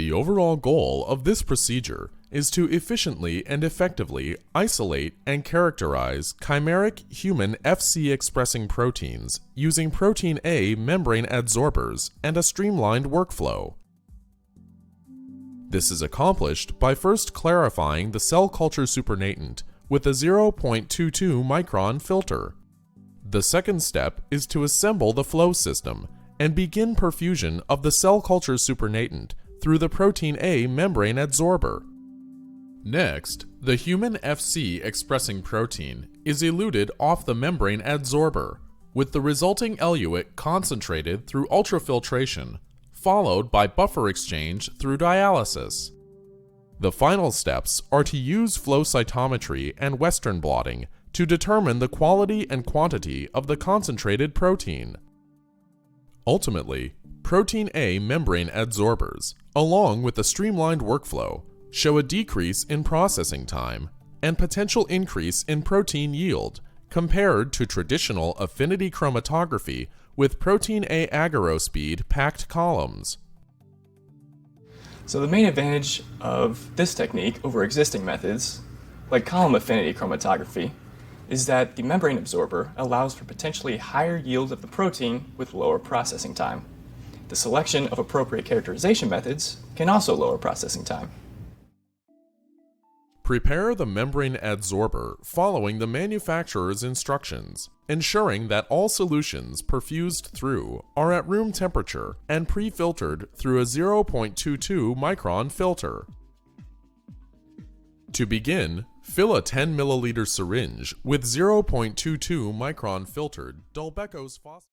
The overall goal of this procedure is to efficiently and effectively isolate and characterize chimeric human Fc-expressing proteins using protein A membrane adsorbers and a streamlined workflow. This is accomplished by first clarifying the cell culture supernatant with a 0.22 micron filter. The second step is to assemble the flow system and begin perfusion of the cell culture supernatant through the protein A membrane adsorber. Next, the human Fc-expressing protein is eluted off the membrane adsorber, with the resulting eluate concentrated through ultrafiltration, followed by buffer exchange through dialysis. The final steps are to use flow cytometry and Western blotting to determine the quality and quantity of the concentrated protein. Ultimately, protein A membrane adsorbers, along with the streamlined workflow, show a decrease in processing time and potential increase in protein yield compared to traditional affinity chromatography with protein A agarose bead-packed columns. So the main advantage of this technique over existing methods, like column affinity chromatography, is that the membrane absorber allows for potentially higher yield of the protein with lower processing time. The selection of appropriate characterization methods can also lower processing time. Prepare the membrane adsorber following the manufacturer's instructions, ensuring that all solutions perfused through are at room temperature and pre-filtered through a 0.22 micron filter. To begin, fill a 10 milliliter syringe with 0.22 micron filtered Dulbecco's phosphate.